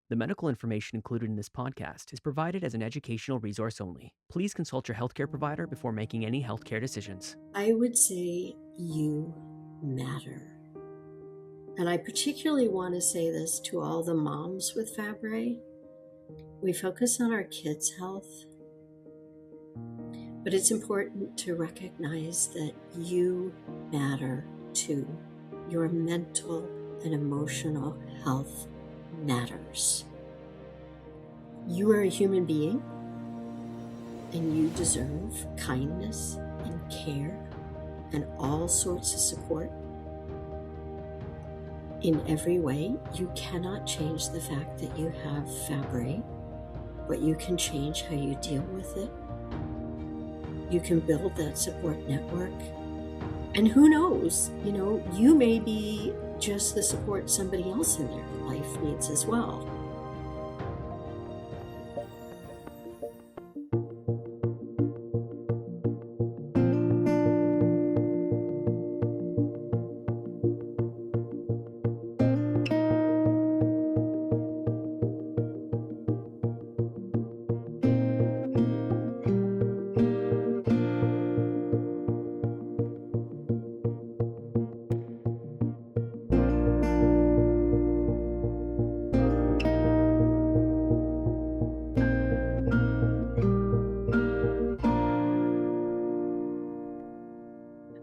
The medical information included in this podcast is provided as an educational resource only. Please consult your healthcare provider before making any healthcare decisions. I would say you matter. And I particularly want to say this to all the moms with Fabry. We focus on our kids' health, but it's important to recognize that you matter too. Your mental and emotional health matters. You are a human being, and you deserve kindness and care and all sorts of support. In every way, you cannot change the fact that you have Fabry, but you can change how you deal with it. You can build that support network. And who knows, you may be just the support somebody else in their life needs as well.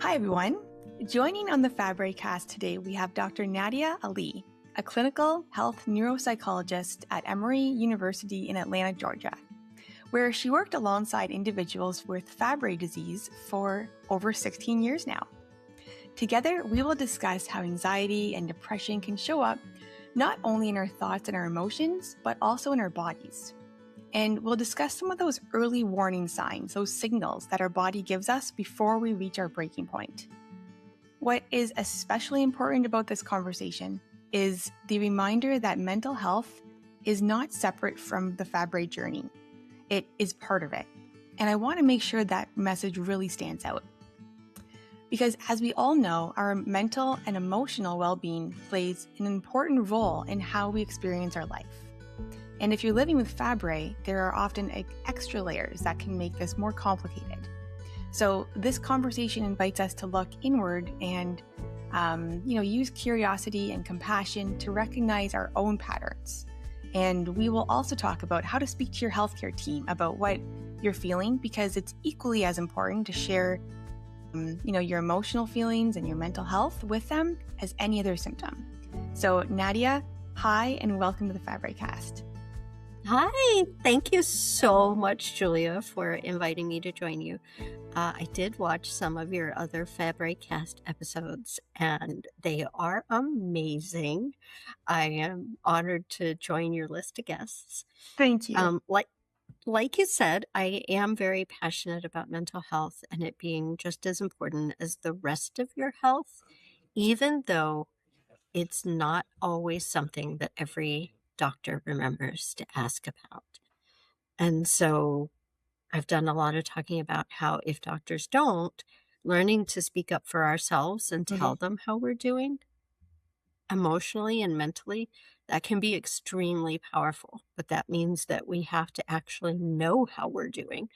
Hi, everyone. Joining on the Fabry cast today, we have Dr. Nadia Ali, a clinical health neuropsychologist at Emory University in Atlanta, Georgia, where she worked alongside individuals with Fabry disease for over 16 years now. Together, we will discuss how anxiety and depression can show up not only in our thoughts and our emotions, but also in our bodies. And we'll discuss some of those early warning signs, those signals that our body gives us before we reach our breaking point. What is especially important about this conversation is the reminder that mental health is not separate from the Fabry journey. It is part of it. And I want to make sure that message really stands out. Because as we all know, our mental and emotional well-being plays an important role in how we experience our life. And if you're living with Fabry, there are often extra layers that can make this more complicated. So this conversation invites us to look inward and, use curiosity and compassion to recognize our own patterns. And we will also talk about how to speak to your healthcare team about what you're feeling, because it's equally as important to share, your emotional feelings and your mental health with them as any other symptom. So Nadia, hi, and welcome to the Fabry cast. Hi, thank you so much, Julia, for inviting me to join you. I did watch some of your other Fabry cast episodes, and they are amazing. I am honored to join your list of guests. Thank you. Like you said, I am very passionate about mental health and it being just as important as the rest of your health, even though it's not always something that every doctor remembers to ask about. And so I've done a lot of talking about how if doctors don't, learning to speak up for ourselves and tell them how we're doing emotionally and mentally, that can be extremely powerful. But that means that we have to actually know how we're doing.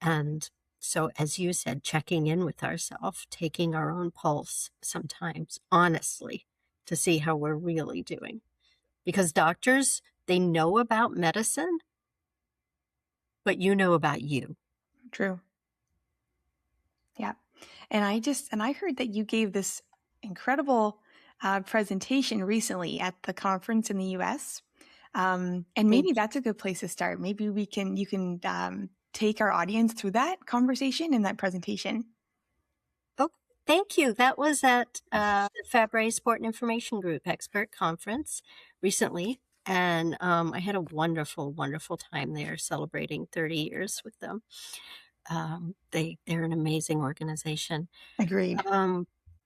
And so, as you said, checking in with ourselves, taking our own pulse sometimes, honestly, to see how we're really doing. Because doctors, they know about medicine, but you know about you. True. Yeah. And I heard that you gave this incredible presentation recently at the conference in the US. And maybe that's a good place to start. Maybe you can take our audience through that conversation and that presentation. Oh, thank you. That was at the Fabry Sport and Information Group Expert Conference recently. And I had a wonderful, wonderful time there celebrating 30 years with them. They're an amazing organization. Agreed.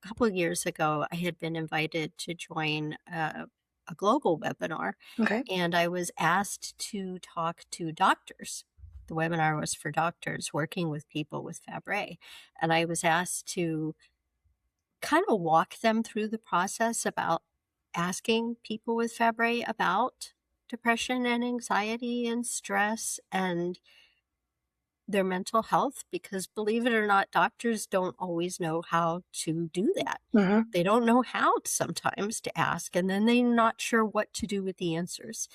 A couple of years ago, I had been invited to join a global webinar, Okay. and I was asked to talk to doctors. The webinar was for doctors working with people with Fabry, and I was asked to kind of walk them through the process about asking people with Fabry about depression and anxiety and stress and their mental health, because believe it or not, doctors don't always know how to do that. Hmm. They don't know how sometimes to ask, and then they're not sure what to do with the answers.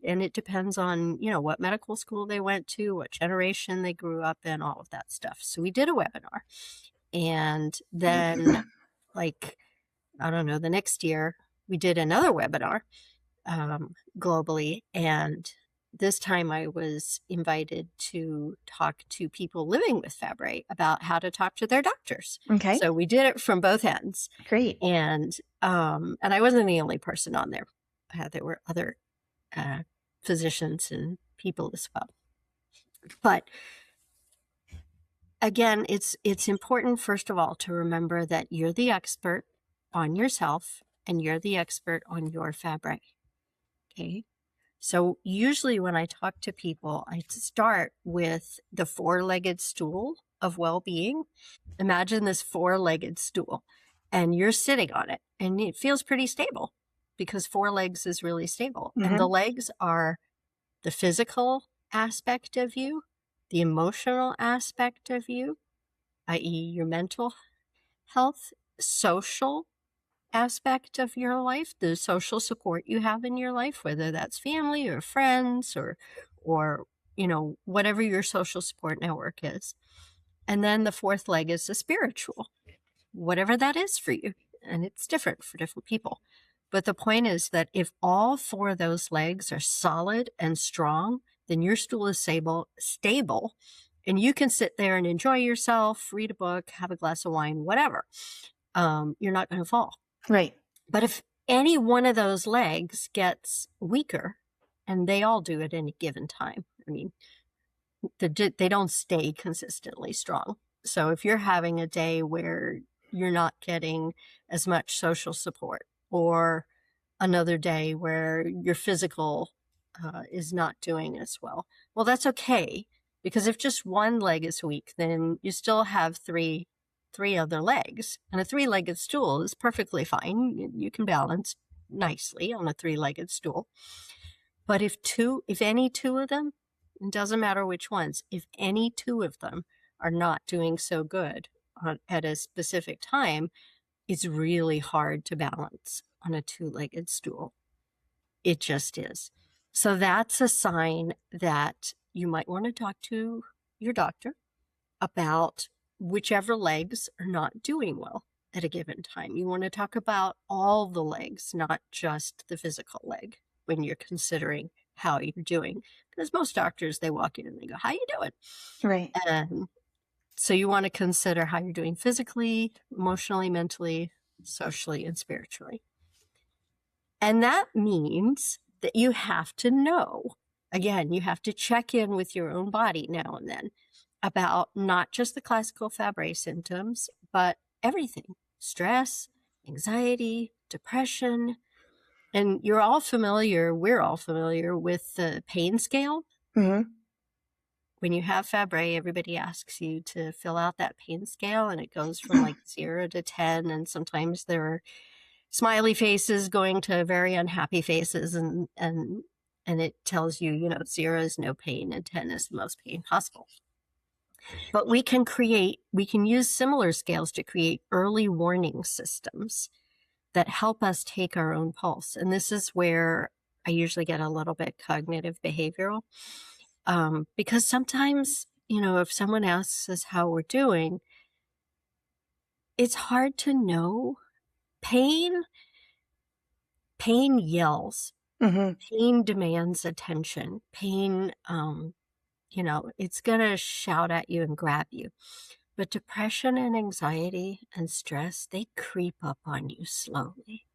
And it depends on, what medical school they went to, what generation they grew up in, all of that stuff. So we did a webinar. And then, like, I don't know, the next year, we did another webinar globally. And this time I was invited to talk to people living with Fabry about how to talk to their doctors. Okay. So we did it from both ends. Great. And I wasn't the only person on there. There were other physicians and people as well. But again, it's important, first of all, to remember that you're the expert on yourself and you're the expert on your Fabry. Okay. So usually when I talk to people, I start with the four-legged stool of well-being. Imagine this four-legged stool and you're sitting on it and it feels pretty stable because 4 legs is really stable. And the legs are the physical aspect of you, the emotional aspect of you, i.e. your mental health, social aspect of your life, the social support you have in your life, whether that's family or friends or whatever your social support network is. And then the 4th leg is the spiritual, whatever that is for you. And it's different for different people. But the point is that if all 4 of those legs are solid and strong, then your stool is stable, and you can sit there and enjoy yourself, read a book, have a glass of wine, whatever. You're not going to fall. Right. But if any one of those legs gets weaker, and they all do at any given time, I mean, they don't stay consistently strong. So if you're having a day where you're not getting as much social support, or another day where your physical is not doing as well, well, that's okay. Because if just one leg is weak, then you still have three other legs. And a 3-legged stool is perfectly fine. You can balance nicely on a 3-legged stool. But if any 2 of them, it doesn't matter which ones, if any 2 of them are not doing so good at a specific time, it's really hard to balance on a 2-legged stool. It just is. So that's a sign that you might want to talk to your doctor about whichever legs are not doing well at a given time. You want to talk about all the legs, not just the physical leg, when you're considering how you're doing. Because most doctors, they walk in and they go, "How you doing?" Right. And so you want to consider how you're doing physically, emotionally, mentally, socially, and spiritually. And that means that you have to know, again, you have to check in with your own body now and then about not just the classical Fabry symptoms, but everything: stress, anxiety, depression. And we're all familiar with the pain scale. Mm-hmm. When you have Fabry, everybody asks you to fill out that pain scale, and it goes from like 0 to 10. And sometimes there are smiley faces going to very unhappy faces, and it tells you, 0 is no pain and 10 is the most pain possible. But we can use similar scales to create early warning systems that help us take our own pulse. And this is where I usually get a little bit cognitive behavioral, because sometimes, if someone asks us how we're doing, it's hard to know. Pain yells. Mm-hmm. Pain demands attention. Pain, it's going to shout at you and grab you. But depression and anxiety and stress, they creep up on you slowly.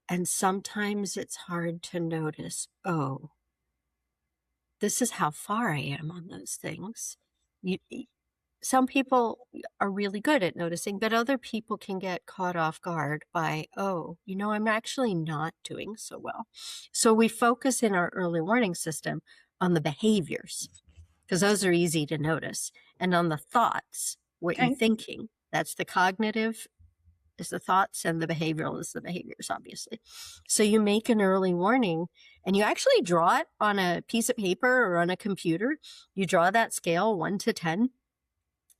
And sometimes it's hard to notice, oh, this is how far I am on those things. Some people are really good at noticing, but other people can get caught off guard by, oh, I'm actually not doing so well. So we focus in our early warning system on the behaviors, because those are easy to notice, and on the thoughts, what you're thinking. That's the cognitive is the thoughts and the behavioral is the behaviors, obviously. So you make an early warning and you actually draw it on a piece of paper or on a computer. You draw that scale 1 to 10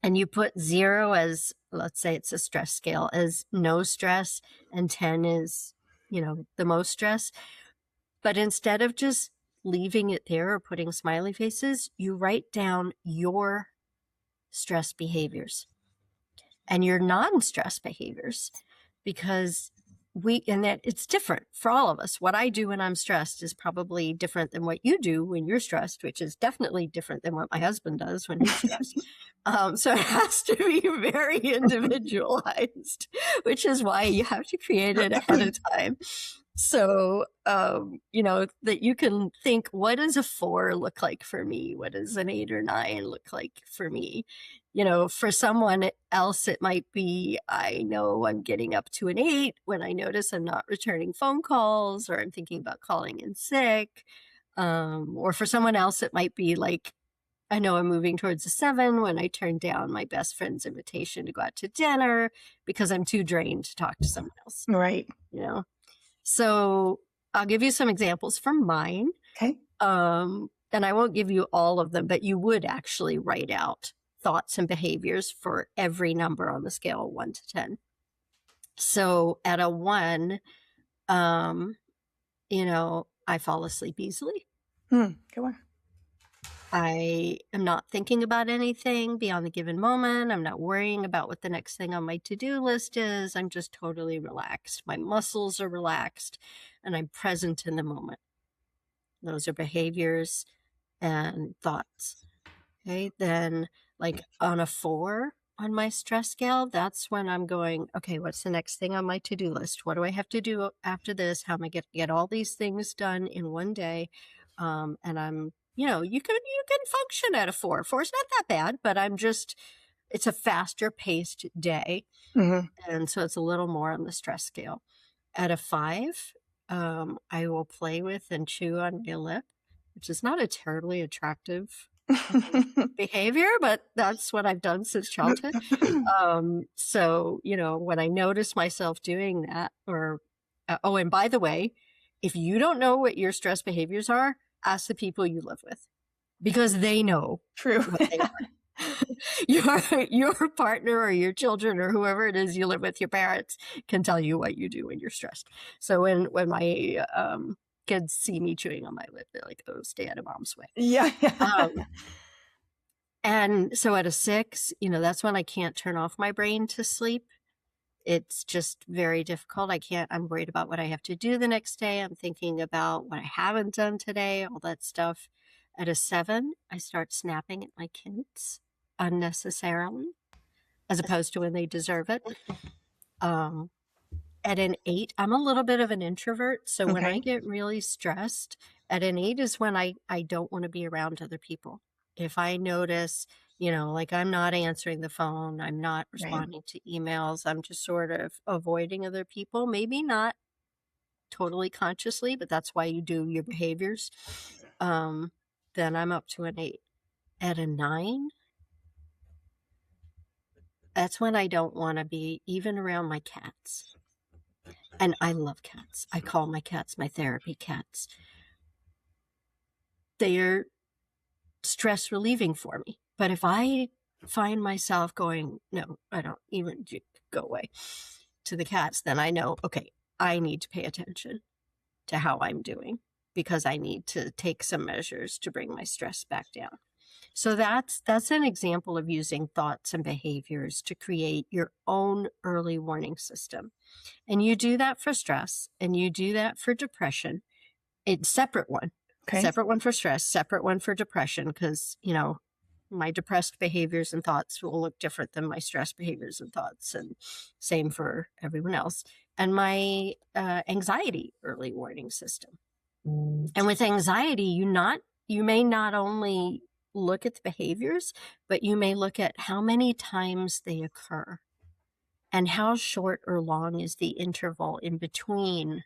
and you put 0 as, let's say it's a stress scale, as no stress, and 10 is, the most stress. But instead of just leaving it there or putting smiley faces, you write down your stress behaviors and your non-stress behaviors, because that it's different for all of us. What I do when I'm stressed is probably different than what you do when you're stressed, which is definitely different than what my husband does when he's stressed. So it has to be very individualized, which is why you have to create it ahead of time. So, that you can think, what does a 4 look like for me? What does an 8 or 9 look like for me? For someone else, it might be, I know I'm getting up to an 8 when I notice I'm not returning phone calls, or I'm thinking about calling in sick. Or for someone else, it might be like, I know I'm moving towards a 7 when I turn down my best friend's invitation to go out to dinner because I'm too drained to talk to someone else. Right. So I'll give you some examples from mine. Okay. And I won't give you all of them, but you would actually write out thoughts and behaviors for every number on the scale of 1 to 10. So at a 1, I fall asleep easily. Good one. I am not thinking about anything beyond the given moment. I'm not worrying about what the next thing on my to-do list is. I'm just totally relaxed. My muscles are relaxed and I'm present in the moment. Those are behaviors and thoughts. Okay. Then like on a 4 on my stress scale, that's when I'm going, okay, what's the next thing on my to-do list? What do I have to do after this? How am I going to get all these things done in one day? And I'm, you can function at a 4. 4 is not that bad, but it's a faster paced day. Mm-hmm. And so it's a little more on the stress scale. At a 5, I will play with and chew on my lip, which is not a terribly attractive behavior, but that's what I've done since childhood. So, when I notice myself doing that, and by the way, if you don't know what your stress behaviors are, ask the people you live with, because they know. True. What they are. Your partner or your children or whoever it is you live with, your parents, can tell you what you do when you're stressed. So when my kids see me chewing on my lip, they're like, oh, stay out of mom's way. Yeah. And so at a 6, that's when I can't turn off my brain to sleep. It's just very difficult. I'm worried about what I have to do the next day. I'm thinking about what I haven't done today, all that stuff. At a 7, I start snapping at my kids unnecessarily, as opposed to when they deserve it. At an 8, I'm a little bit of an introvert. So when I get really stressed, at an 8 is when I don't want to be around other people. If I notice, like I'm not answering the phone, I'm not responding to emails, I'm just sort of avoiding other people, maybe not totally consciously, but that's why you do your behaviors. Then I'm up to an 8. At a 9, that's when I don't want to be even around my cats. And I love cats. I call my cats my therapy cats. They're stress relieving for me. But if I find myself going, no, I don't even go away, to the cats, then I know, okay, I need to pay attention to how I'm doing, because I need to take some measures to bring my stress back down. So that's an example of using thoughts and behaviors to create your own early warning system. And you do that for stress, and you do that for depression. It's separate one. Okay. Separate one for stress, separate one for depression, because, my depressed behaviors and thoughts will look different than my stress behaviors and thoughts, and same for everyone else. And my anxiety early warning system. And with anxiety, you may not only look at the behaviors, but you may look at how many times they occur and how short or long is the interval in between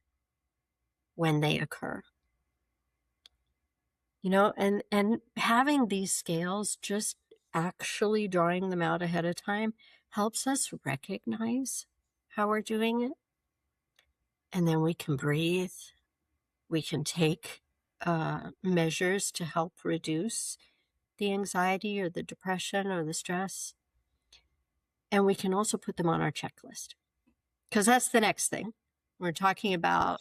when they occur. And having these scales, just actually drawing them out ahead of time, helps us recognize how we're doing it. And then we can breathe. We can take measures to help reduce the anxiety or the depression or the stress. And we can also put them on our checklist, because that's the next thing. We're talking about,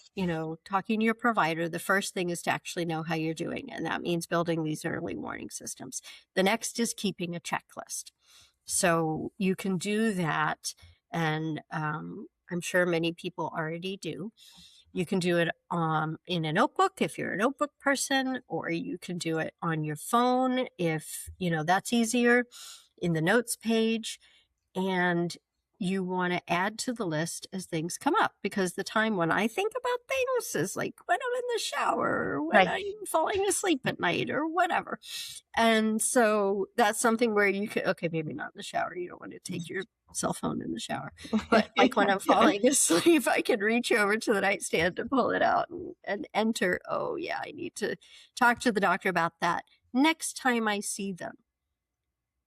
talking to your provider. The first thing is to actually know how you're doing. And that means building these early warning systems. The next is keeping a checklist. So you can do that. And I'm sure many people already do. You can do it in a notebook if you're a notebook person, or you can do it on your phone if, that's easier, in the notes page. And you want to add to the list as things come up, because the time when I think about things is like when I'm in the shower, or when I'm falling asleep at night, or whatever. And so that's something where you could, okay, maybe not in the shower. You don't want to take your cell phone in the shower. But like when I'm falling asleep, I can reach over to the nightstand and pull it out and enter, oh yeah, I need to talk to the doctor about that next time I see them.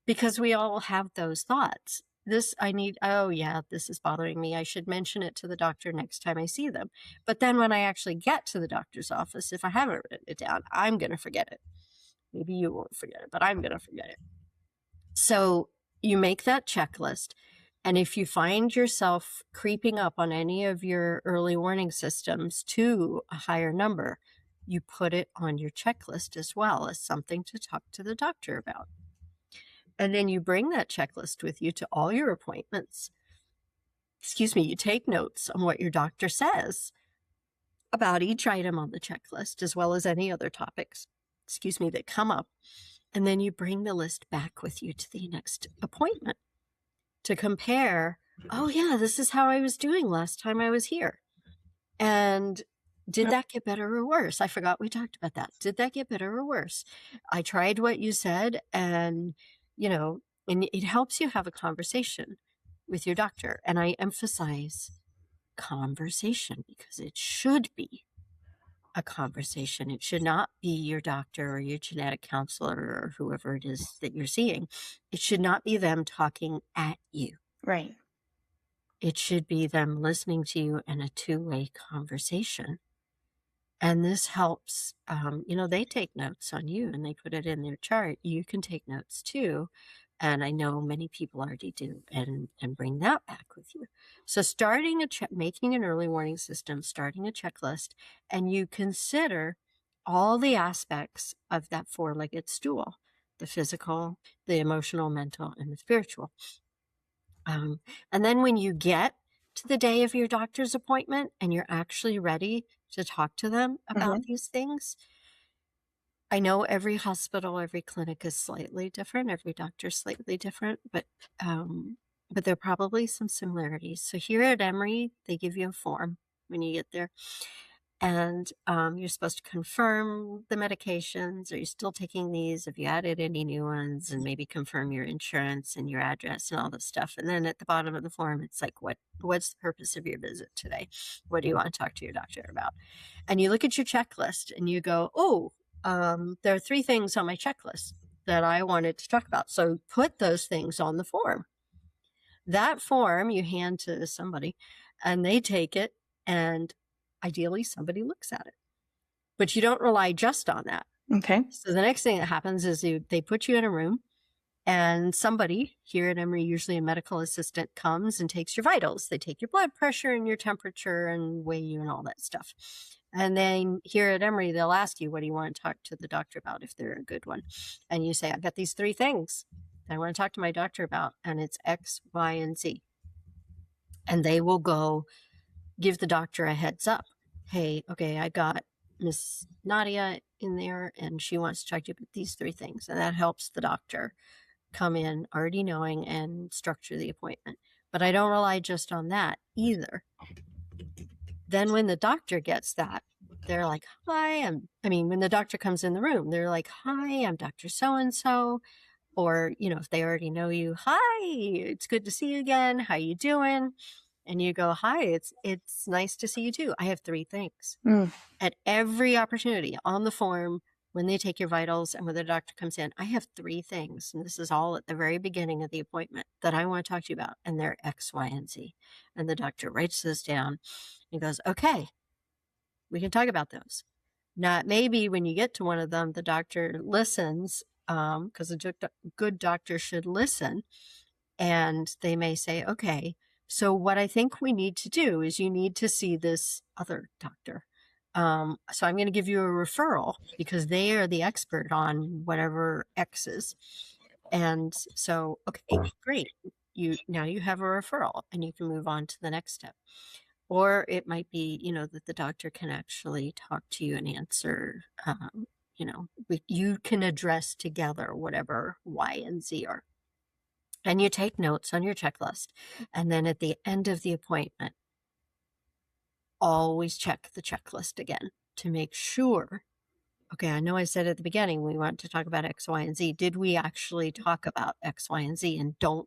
Because we all have those thoughts. Oh yeah, this is bothering me. I should mention it to the doctor next time I see them. But then when I actually get to the doctor's office, if I haven't written it down, I'm going to forget it. Maybe you won't forget it, but I'm going to forget it. So you make that checklist. And if you find yourself creeping up on any of your early warning systems to a higher number, you put it on your checklist as well as something to talk to the doctor about. And then you bring that checklist with you to all your appointments. You take notes on what your doctor says about each item on the checklist, as well as any other topics, that come up. And then you bring the list back with you to the next appointment to compare, oh yeah, this is how I was doing last time I was here. And did that get better or worse? I forgot we talked about that. Did that get better or worse? I tried what you said, and and it helps you have a conversation with your doctor. And I emphasize conversation, because it should be a conversation. It should not be your doctor or your genetic counselor or whoever it is that you're seeing. It should not be them talking at you. Right. It should be them listening to you in a two-way conversation. And this helps, they take notes on you and they put it in their chart. You can take notes too. And I know many people already do, and bring that back with you. So making an early warning system, starting a checklist, and you consider all the aspects of that four-legged stool: the physical, the emotional, mental, and the spiritual. And then when you get to the day of your doctor's appointment and you're actually ready to talk to them about these things, I know every hospital, every clinic is slightly different. Every doctor is slightly different, but there are probably some similarities. So here at Emory, they give you a form when you get there, and you're supposed to confirm the medications. Are you still taking these? Have you added any new ones? And maybe confirm your insurance and your address and all this stuff. And then at the bottom of the form, it's like, what's the purpose of your visit today? What do you want to talk to your doctor about? And you look at your checklist and you go, oh, there are 3 things on my checklist that I wanted to talk about. So put those things on the form. That form you hand to somebody, and they take it, and ideally somebody looks at it. But you don't rely just on that. Okay. So the next thing that happens is they put you in a room, and somebody here at Emory, usually a medical assistant, comes and takes your vitals. They take your blood pressure and your temperature and weigh you and all that stuff. And then here at Emory, they'll ask you, what do you want to talk to the doctor about, if they're a good one? And you say, I've got these 3 things that I want to talk to my doctor about, and it's X, Y, and Z. And they will go give the doctor a heads up. Hey, okay, I got Miss Nadia in there, and she wants to talk to you about these 3 things. And that helps the doctor come in already knowing and structure the appointment. But I don't rely just on that either. Then when the doctor gets that, they're like, hi, when the doctor comes in the room, they're like, hi, I'm Dr. So-and-so. Or, if they already know you, hi, it's good to see you again. How you doing? And you go, hi, it's nice to see you too. I have 3 things. At every opportunity on the form, when they take your vitals and when the doctor comes in, I have 3 things, and this is all at the very beginning of the appointment that I want to talk to you about, and they're X, Y, and Z. And the doctor writes this down and goes, okay, we can talk about those. Now, maybe when you get to one of them, the doctor listens, because a good doctor should listen, and they may say, okay, so what I think we need to do is you need to see this other doctor. So I'm going to give you a referral because they are the expert on whatever X is. And so, okay, great. Now you have a referral and you can move on to the next step. Or it might be, that the doctor can actually talk to you and answer, you can address together whatever Y and Z are. And you take notes on your checklist. And then at the end of the appointment, always check the checklist again to make sure, okay, I know I said at the beginning we want to talk about X, Y, and Z. Did we actually talk about X, Y, and Z? And don't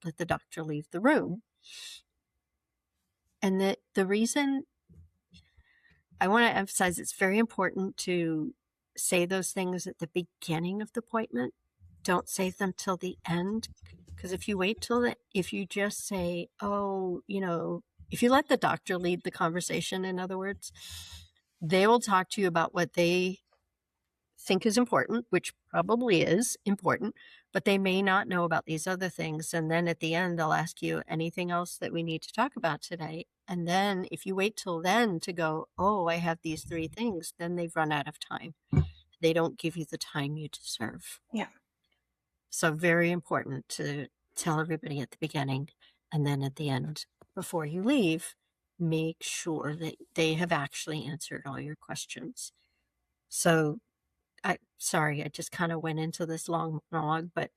let the doctor leave the room. And the reason I want to emphasize, it's very important to say those things at the beginning of the appointment. Don't say them till the end. Because if you wait if you just say, if you let the doctor lead the conversation, in other words, they will talk to you about what they think is important, which probably is important, but they may not know about these other things. And then at the end, they'll ask you, anything else that we need to talk about today? And then if you wait till then to go, oh, I have these 3 things, then they've run out of time. They don't give you the time you deserve. Yeah. So very important to tell everybody at the beginning, and then at the end, before you leave, make sure that they have actually answered all your questions. So sorry, I just kind of went into this long monologue, but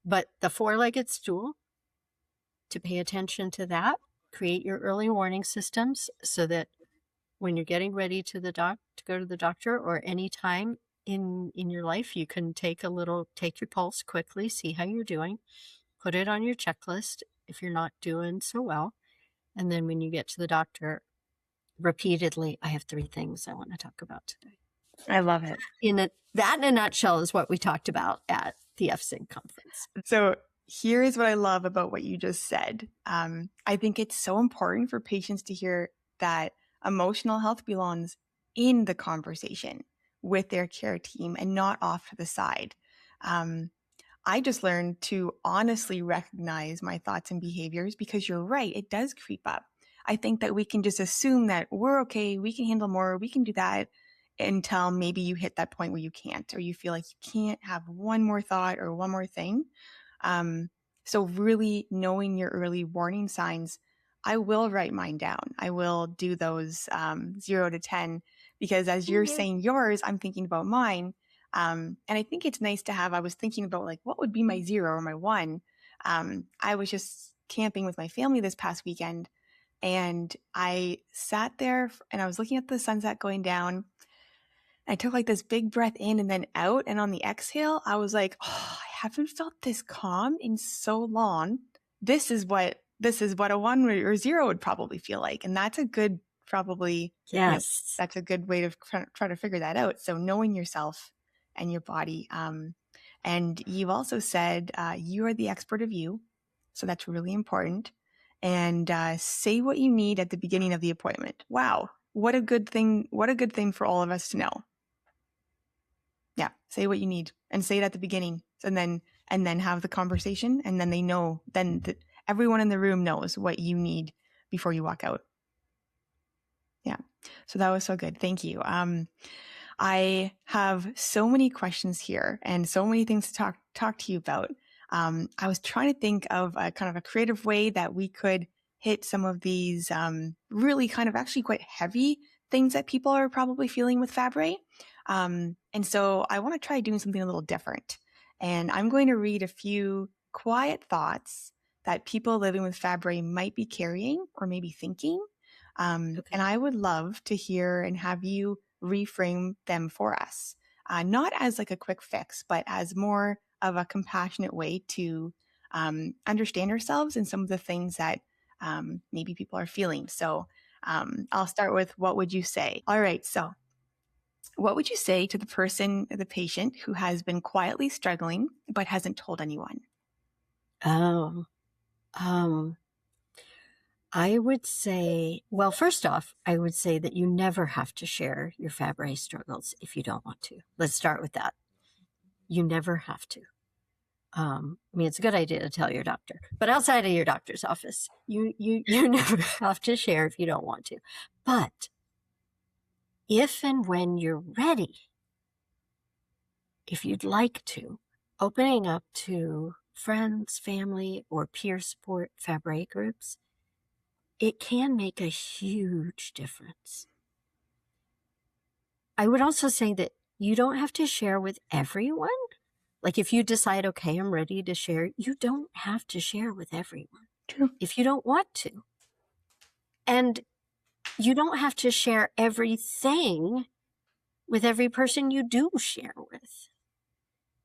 the 4-legged stool, to pay attention to that, create your early warning systems so that when you're getting ready to go to the doctor, or any time in your life, you can take your pulse quickly, see how you're doing, put it on your checklist if you're not doing so well. And then when you get to the doctor, repeatedly, I have 3 things I want to talk about today. I love it. That in a nutshell is what we talked about at the FSIG conference. So here is what I love about what you just said. I think it's so important for patients to hear that emotional health belongs in the conversation with their care team and not off to the side. I just learned to honestly recognize my thoughts and behaviors, because you're right, it does creep up. I think that we can just assume that we're okay, we can handle more, we can do that, until maybe you hit that point where you can't, or you feel like you can't have one more thought or one more thing. So really knowing your early warning signs, I will write mine down. I will do those 0 to 10, because as you're saying yours, I'm thinking about mine. And I think it's nice to have, I was thinking about like, what would be my 0 or my 1? I was just camping with my family this past weekend, and I sat there and I was looking at the sunset going down. I took like this big breath in and then out. And on the exhale, I was like, oh, I haven't felt this calm in so long. This is what a 1 or 0 would probably feel like. And that's a good, probably, yes, that's a good way to try to figure that out. So knowing yourself and your body. And you also said you are the expert of you. So that's really important. And say what you need at the beginning of the appointment. Wow. What a good thing. What a good thing for all of us to know. Yeah. Say what you need and say it at the beginning. And then have the conversation. And then they know, everyone in the room knows what you need before you walk out. Yeah. So that was so good. Thank you. I have so many questions here and so many things to talk to you about. I was trying to think of a kind of a creative way that we could hit some of these really kind of actually quite heavy things that people are probably feeling with Fabry. And so I want to try doing something a little different. And I'm going to read a few quiet thoughts that people living with Fabry might be carrying or maybe thinking. And I would love to hear and have you reframe them for us, not as like a quick fix, but as more of a compassionate way to understand ourselves and some of the things that maybe people are feeling. So I'll start with, what would you say? All right. So What would you say to the patient who has been quietly struggling but hasn't told anyone? Oh, um, I would say, well, first off, I would say that you never have to share your Fabry struggles if you don't want to. Let's start with that. You never have to. I mean, it's a good idea to tell your doctor, but outside of your doctor's office, you never have to share if you don't want to. But if and when you're ready, if you'd like to, opening up to friends, family, or peer support Fabry groups, it can make a huge difference. I would also say that you don't have to share with everyone. Like if you decide, okay, I'm ready to share, you don't have to share with everyone. True. If you don't want to. And you don't have to share everything with every person you do share with.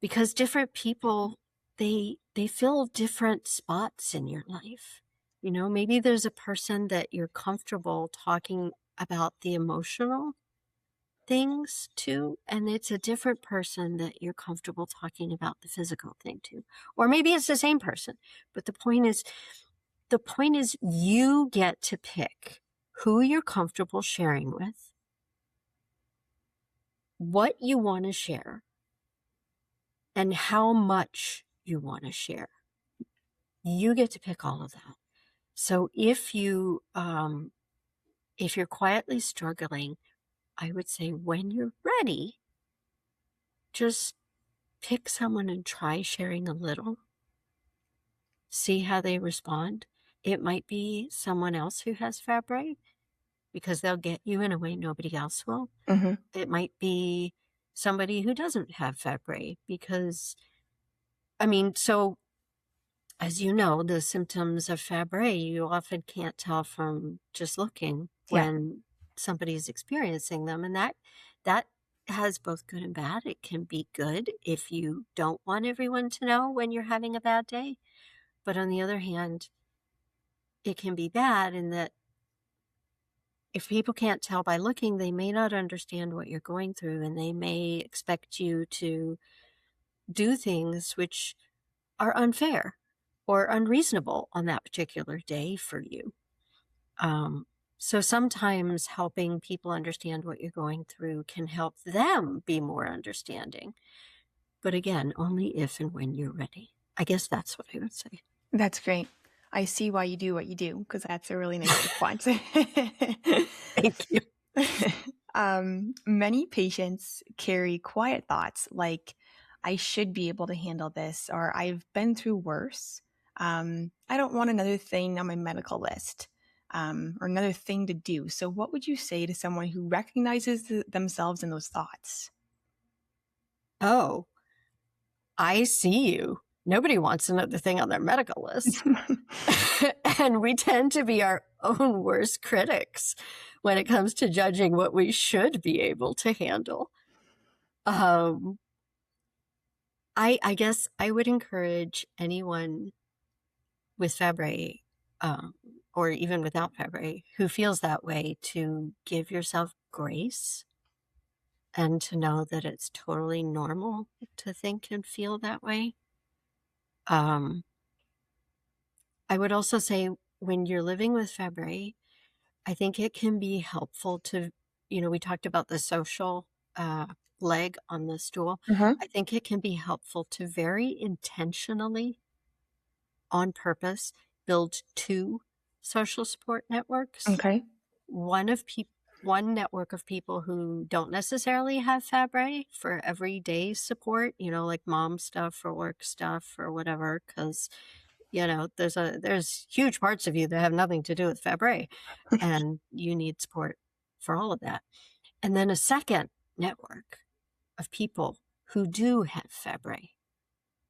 Because different people, they fill different spots in your life. You know, maybe there's a person that you're comfortable talking about the emotional things to, and it's a different person that you're comfortable talking about the physical thing to. Or maybe it's the same person, but the point is you get to pick who you're comfortable sharing with, what you want to share, and how much you want to share. You get to pick all of that. So if you're quietly struggling, I would say when you're ready, just pick someone and try sharing a little. See how they respond. It might be someone else who has Fabry because they'll get you in a way nobody else will. Mm-hmm. It might be somebody who doesn't have Fabry because, I mean, so as you know, the symptoms of Fabry, you often can't tell from just looking Yeah. when somebody's experiencing them. And that has both good and bad. It can be good if you don't want everyone to know when you're having a bad day. But on the other hand, it can be bad in that if people can't tell by looking, they may not understand what you're going through, and they may expect you to do things which are unfair or unreasonable on that particular day for you. So sometimes helping people understand what you're going through can help them be more understanding. But again, only if and when you're ready. I guess that's what I would say. That's great. I see why you do what you do, because that's a really nice response. Thank you. Many patients carry quiet thoughts like, I should be able to handle this, or I've been through worse. I don't want another thing on my medical list, or another thing to do. So what would you say to someone who recognizes themselves in those thoughts? Oh, I see you. Nobody wants another thing on their medical list. And we tend to be our own worst critics when it comes to judging what we should be able to handle. I guess I would encourage anyone with Fabry, or even without Fabry, who feels that way to give yourself grace and to know that it's totally normal to think and feel that way. I would also say when you're living with Fabry, I think it can be helpful to, we talked about the social leg on the stool. Mhm. I think it can be helpful to very intentionally, on purpose, build two social support networks. Okay. One network of people who don't necessarily have Fabry for everyday support, like mom stuff or work stuff or whatever, because there's huge parts of you that have nothing to do with Fabry, and you need support for all of that. And then a second network of people who do have Fabry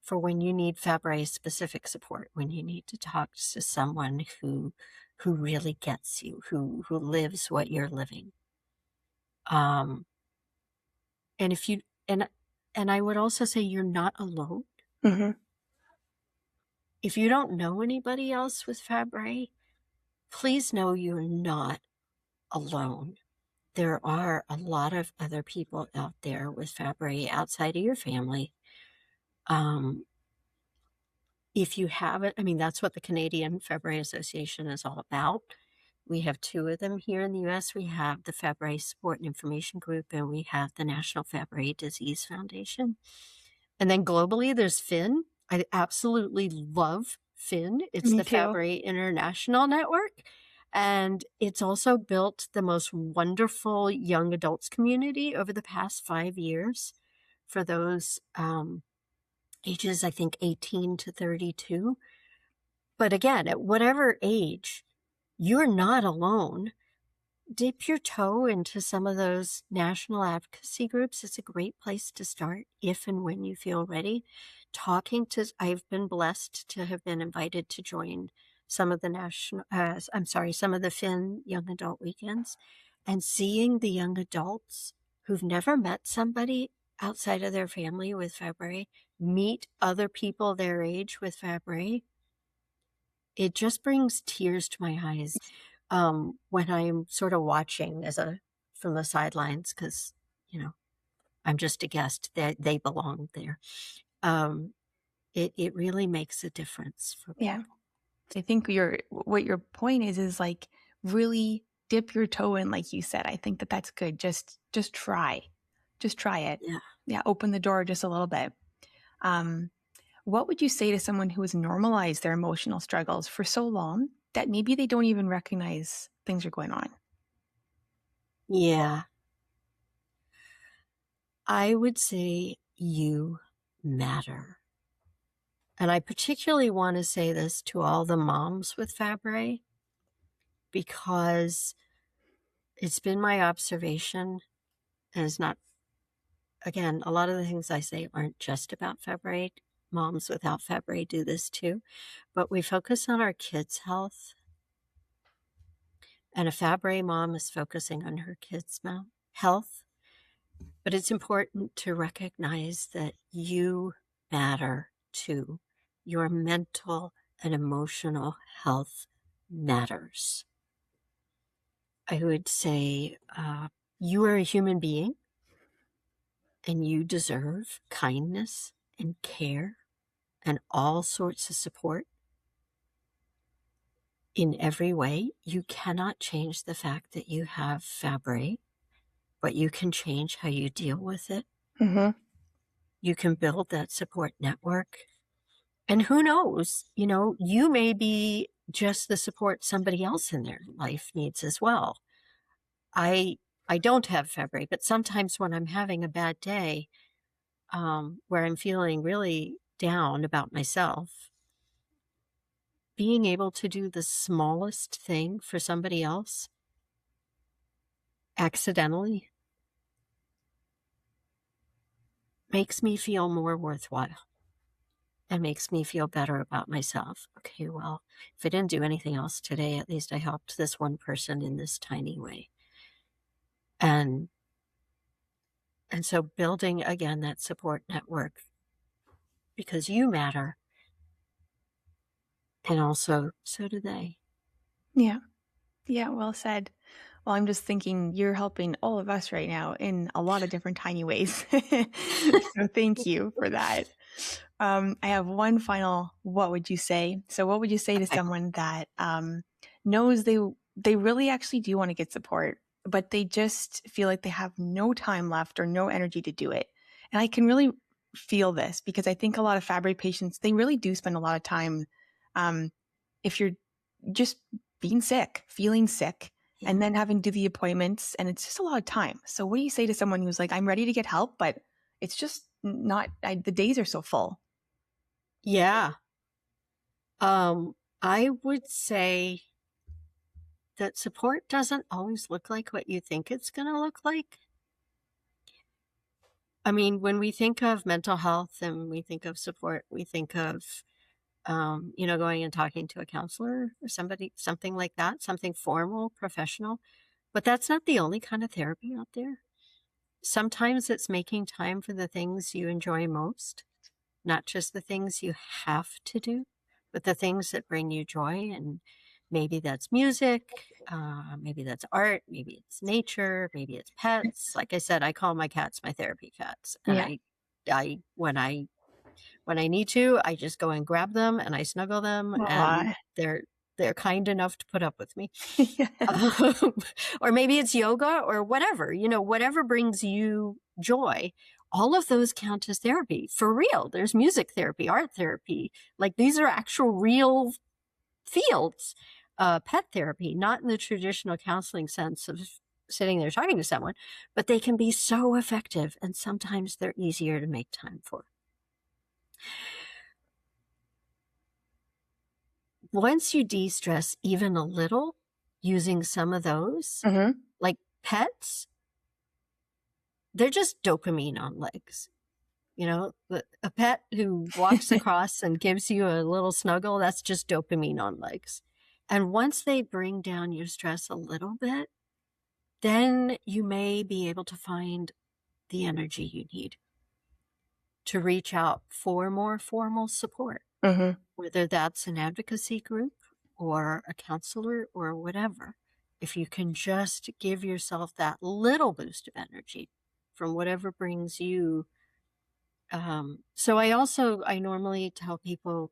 for when you need Fabry specific support, when you need to talk to someone who really gets you, who lives what you're living. And if you and I would also say you're not alone. Mhm. If you don't know anybody else with Fabry, please know you're not alone. there are a lot of other people out there with Fabry outside of your family. Um, if you haven't, I mean, that's what the Canadian Fabry Association is all about. We have two of them here in the US. We have the Fabry Support and Information Group, and we have the National Fabry Disease Foundation. And then globally, there's FIN. I absolutely love FIN. It's Me the too. Fabry International Network. And it's also built the most wonderful young adults community over the past 5 years for those ages, I think, 18 to 32. But again, at whatever age, you're not alone. Dip your toe into some of those national advocacy groups. It's a great place to start if and when you feel ready. I've been blessed to have been invited to join some of the some of the Finn Young Adult Weekends, and seeing the young adults who've never met somebody outside of their family with Fabry meet other people their age with Fabry, it just brings tears to my eyes when I'm sort of watching from the sidelines because, you know, I'm just a guest. They belong there. Um, it really makes a difference for Yeah. people. I think what your point is like really dip your toe in, like you said. I think that that's good. Just try it. Yeah. Yeah. Open the door just a little bit. What would you say to someone who has normalized their emotional struggles for so long that maybe they don't even recognize things are going on? Yeah. I would say you matter. And I particularly want to say this to all the moms with Fabry because it's been my observation, and it's not, again, a lot of the things I say aren't just about Fabry. Moms without Fabry do this too. But we focus on our kids' health, and a Fabry mom is focusing on her kids' health. But it's important to recognize that you matter too. Your mental and emotional health matters. I would say you are a human being and you deserve kindness and care and all sorts of support in every way. You cannot change the fact that you have Fabry, but you can change how you deal with it. Mm-hmm. You can build that support network. And who knows, you may be just the support somebody else in their life needs as well. I don't have Fabry, but sometimes when I'm having a bad day, where I'm feeling really down about myself, being able to do the smallest thing for somebody else accidentally makes me feel more worthwhile and makes me feel better about myself. Okay, well, if I didn't do anything else today, at least I helped this one person in this tiny way. And so building again that support network because you matter, and also so do they. Yeah. Yeah. Well said. Well, I'm just thinking you're helping all of us right now in a lot of different tiny ways. So thank you for that. I have one final, what would you say? So what would you say to Okay. someone that knows they really actually do want to get support, but they just feel like they have no time left or no energy to do it? And I can really feel this because I think a lot of Fabry patients, they really do spend a lot of time if you're just being sick, feeling sick, Yeah. and then having to do the appointments. And it's just a lot of time. So what do you say to someone who's like, I'm ready to get help, but it's just not, the days are so full? Yeah. I would say that support doesn't always look like what you think it's going to look like. I mean, when we think of mental health and we think of support, we think of, going and talking to a counselor or something like that, something formal, professional. But that's not the only kind of therapy out there. Sometimes it's making time for the things you enjoy most, not just the things you have to do, but the things that bring you joy and Maybe that's music, maybe that's art, maybe it's nature, maybe it's pets. Like I said, I call my cats my therapy cats, and Yeah. I when I need to, I just go and grab them and I snuggle them, and Aw. they're kind enough to put up with me. Yeah. Um, or maybe it's yoga or whatever, whatever brings you joy. All of those count as therapy for real. There's music therapy, art therapy. Like these are actual real fields. Pet therapy, not in the traditional counseling sense of sitting there talking to someone, but they can be so effective and sometimes they're easier to make time for. Once you de-stress even a little using some of those, Hmm. like pets, they're just dopamine on legs. A pet who walks across and gives you a little snuggle, that's just dopamine on legs. And once they bring down your stress a little bit, then you may be able to find the energy you need to reach out for more formal support, Hmm. whether that's an advocacy group or a counselor or whatever. If you can just give yourself that little boost of energy from whatever brings you. So I normally tell people,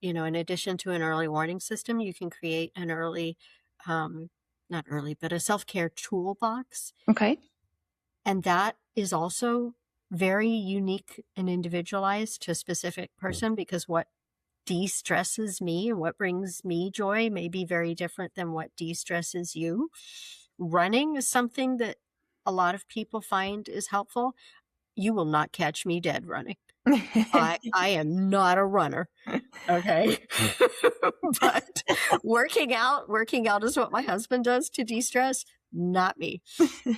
in addition to an early warning system, you can create an early, not early, but a self-care toolbox. Okay. And that is also very unique and individualized to a specific person, because what de-stresses me and what brings me joy may be very different than what de-stresses you. Running is something that a lot of people find is helpful. You will not catch me dead running. I am not a runner. Okay. But working out is what my husband does to de-stress, not me.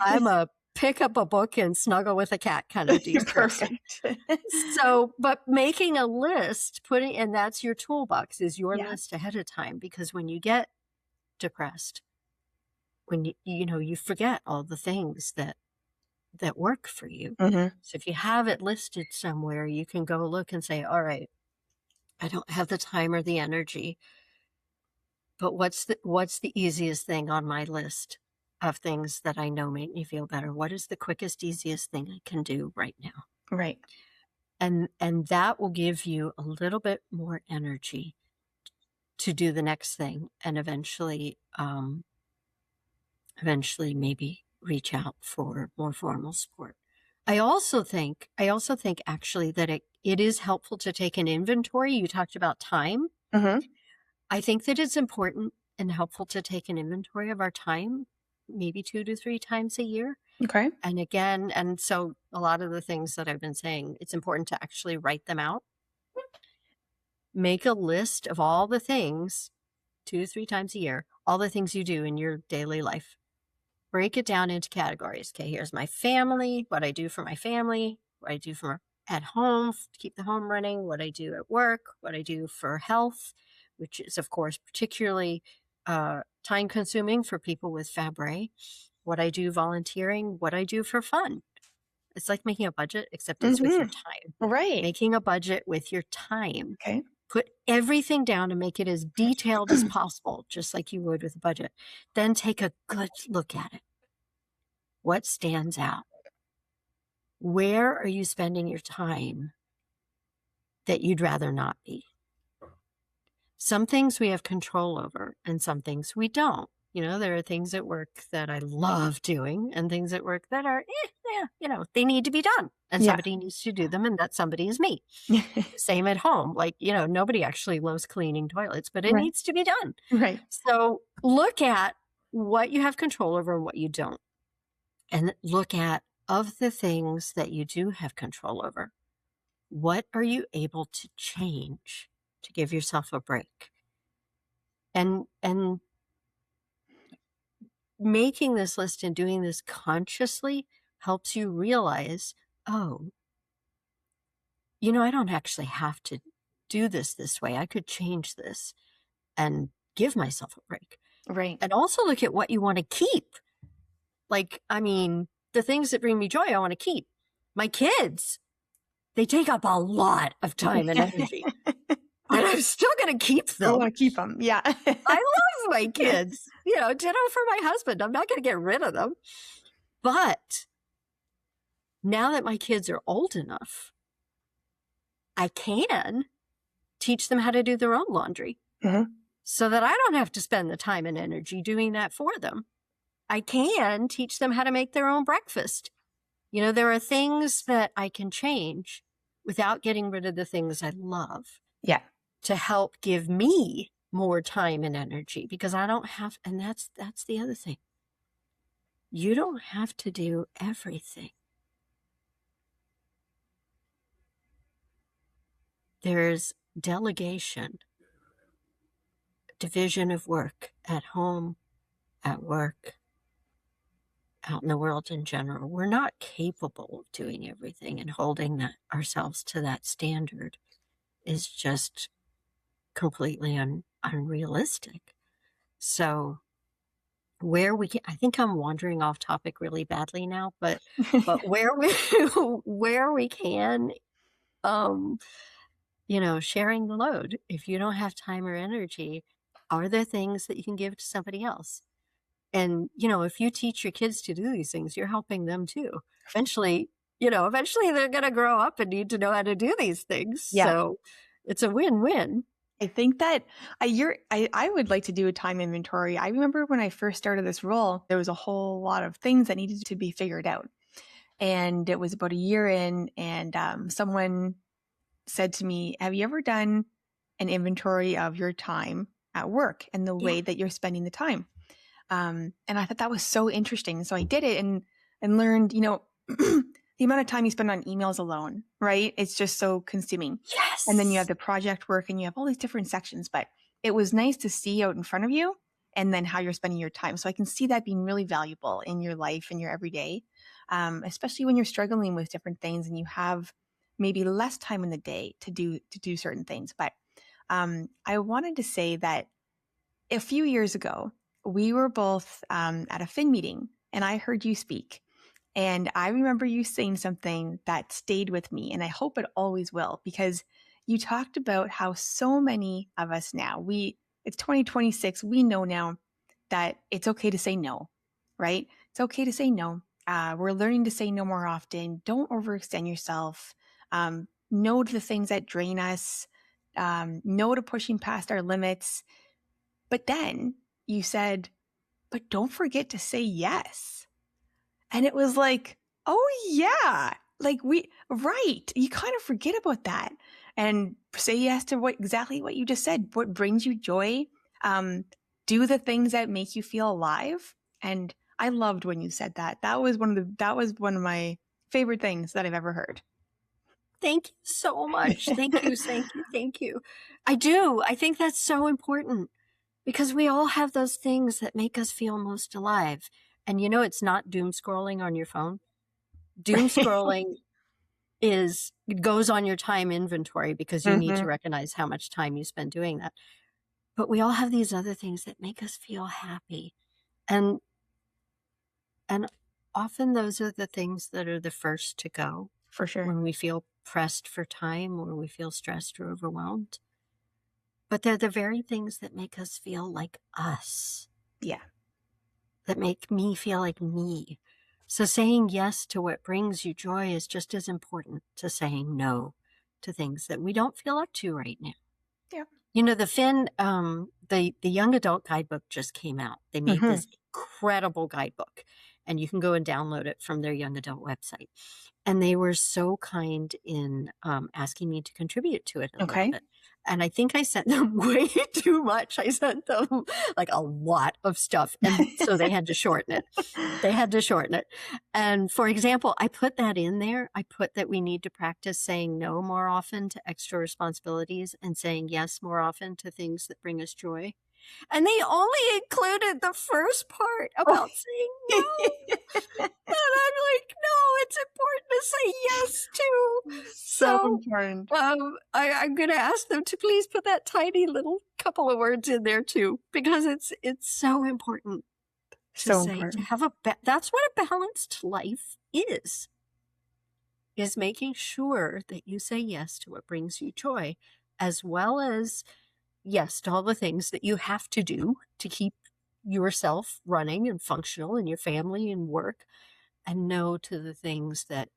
I'm a pick up a book and snuggle with a cat kind of de-stressing. Perfect. So, but making a list, and that's your toolbox, is your Yeah. list ahead of time, because when you get depressed, when you forget all the things that work for you. Hmm. So if you have it listed somewhere, you can go look and say, all right, I don't have the time or the energy, but what's the easiest thing on my list of things that I know make me feel better? What is the quickest, easiest thing I can do right now? Right. And that will give you a little bit more energy to do the next thing, and eventually maybe reach out for more formal support. I also think actually that it is helpful to take an inventory. You talked about time. Hmm. I think that it's important and helpful to take an inventory of our time, maybe 2 to 3 times a year. Okay. And again, and so a lot of the things that I've been saying, it's important to actually write them out. Make a list of all the things 2 to 3 times a year, all the things you do in your daily life. Break it down into categories. Okay, here's my family, what I do for my family, what I do for at home to keep the home running, what I do at work, what I do for health, which is, of course, particularly time consuming for people with Fabry, what I do volunteering, what I do for fun. It's like making a budget, except it's with Hmm. your time. Right. Making a budget with your time. Okay. Put everything down and make it as detailed as possible, just like you would with a budget. Then take a good look at it. What stands out? Where are you spending your time that you'd rather not be? Some things we have control over and some things we don't. There are things at work that I love doing and things at work that are, they need to be done. And Yeah. somebody needs to do them, and that somebody is me. Same at home. Like, nobody actually loves cleaning toilets, but it Right. needs to be done. Right. So look at what you have control over and what you don't. And look at, of the things that you do have control over, what are you able to change to give yourself a break? And making this list and doing this consciously helps you realize, oh, I don't actually have to do this way. I could change this and give myself a break. Right. And also look at what you want to keep. Like, the things that bring me joy, I want to keep. My kids, they take up a lot of time and energy. But I'm still going to keep I them. want to keep them. Yeah. I love my kids. Ditto for my husband. I'm not going to get rid of them. But now that my kids are old enough, I can teach them how to do their own laundry so that I don't have to spend the time and energy doing that for them. I can teach them how to make their own breakfast. There are things that I can change without getting rid of the things I love. Yeah. To help give me more time and energy, because I don't have, and that's the other thing. You don't have to do everything. There's delegation, division of work at home, at work, out in the world in general. We're not capable of doing everything, and holding ourselves to that standard is just completely unrealistic. So I think I'm wandering off topic really badly now, but where we can, sharing the load. If you don't have time or energy, are there things that you can give to somebody else? And, if you teach your kids to do these things, you're helping them too. Eventually they're going to grow up and need to know how to do these things. Yeah. So it's a win-win. I think that I would like to do a time inventory. I remember when I first started this role, there was a whole lot of things that needed to be figured out. And it was about a year in, and someone said to me, have you ever done an inventory of your time at work and the way that you're spending the time? And I thought that was so interesting. So I did it and learned, the amount of time you spend on emails alone, right? It's just so consuming. Yes. And then you have the project work and you have all these different sections, but it was nice to see out in front of you and then how you're spending your time. So I can see that being really valuable in your life and your everyday, especially when you're struggling with different things and you have maybe less time in the day to do certain things. But I wanted to say that a few years ago, we were both at a Fin meeting and I heard you speak. And I remember you saying something that stayed with me, and I hope it always will, because you talked about how so many of us now, it's 2026, we know now that it's okay to say no, right? It's okay to say no. We're learning to say no more often. Don't overextend yourself. No to the things that drain us. No to pushing past our limits. But then you said, but don't forget to say yes. And it was like, oh yeah, right. You kind of forget about that and say yes to exactly what you just said. What brings you joy? Do the things that make you feel alive. And I loved when you said that. That was one of my favorite things that I've ever heard. Thank you so much. Thank you. Thank you. I do. I think that's so important because we all have those things that make us feel most alive. And it's not doom scrolling on your phone. Doom scrolling it goes on your time inventory because you need to recognize how much time you spend doing that. But we all have these other things that make us feel happy. And often those are the things that are the first to go. For sure. When we feel pressed for time or we feel stressed or overwhelmed. But they're the very things that make us feel like us. Yeah. That make me feel like me. So saying yes to what brings you joy is just as important to saying no to things that we don't feel up to right now. Yeah. The Fin, the young adult guidebook just came out. They made this incredible guidebook, and you can go and download it from their young adult website. And they were so kind in asking me to contribute to it a little bit. And I think I sent them way too much. I sent them like a lot of stuff. And so they had to shorten it. And for example, I put that in there. I put that we need to practice saying no more often to extra responsibilities and saying yes more often to things that bring us joy. And they only included the first part about saying no. And I'm like, no, it's important to say yes too. So important. I'm going to ask them to please put that tiny little couple of words in there too, because it's so important to have that's what a balanced life is making sure that you say yes to what brings you joy. as well as, yes, to all the things that you have to do to keep yourself running and functional and your family and work, and no to the things that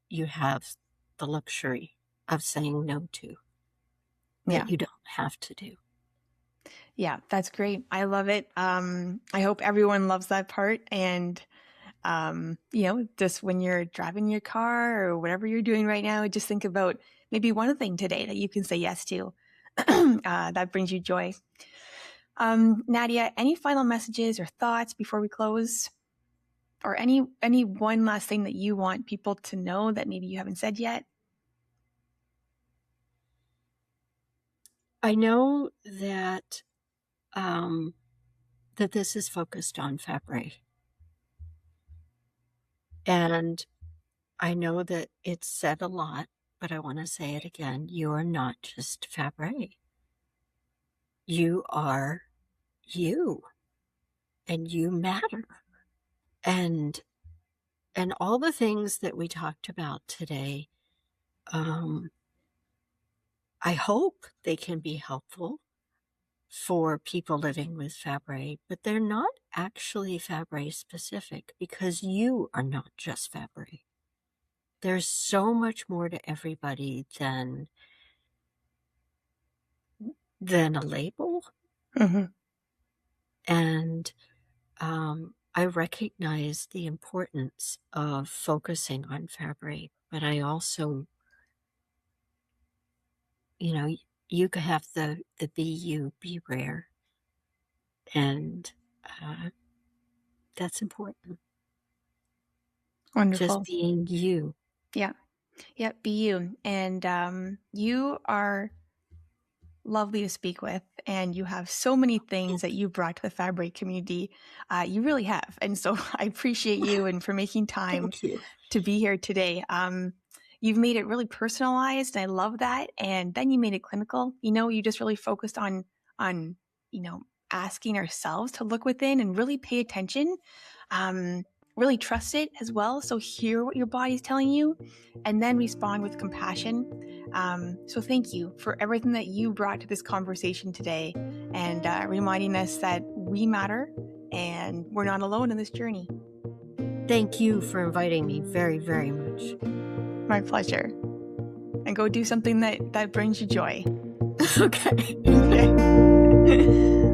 you have the luxury of saying no to, Yeah. that you don't have to do. Yeah, that's great. I love it. I hope everyone loves that part. And, just when you're driving your car or whatever you're doing right now, just think about maybe one thing today that you can say yes to that brings you joy. Nadia, any final messages or thoughts before we close? Or any one last thing that you want people to know that maybe you haven't said yet? I know that that this is focused on Fabry. And I know that it's said a lot, but I want to say it again. You are not just Fabry. You are you, and you matter. And all the things that we talked about today, I hope they can be helpful for people living with Fabry, but they're not actually Fabry specific, because you are not just Fabry. There's so much more to everybody than a label. Mm-hmm. And I recognize the importance of focusing on Fabry, but I also, you can have the be you, be rare. And that's important. Wonderful. Just being you. Yeah. Yeah, be you. And you are lovely to speak with, and you have so many things that you brought to the Fabry community. You really have. And so I appreciate you and for making time Thank you. to be here today. You've made it really personalized, and I love that. And then you made it clinical. You just really focused on asking ourselves to look within and really pay attention, really trust it as well. So hear what your body's telling you and then respond with compassion. So thank you for everything that you brought to this conversation today, and reminding us that we matter and we're not alone in this journey. Thank you for inviting me very, very much. My pleasure. And go do something that brings you joy. Okay. Okay.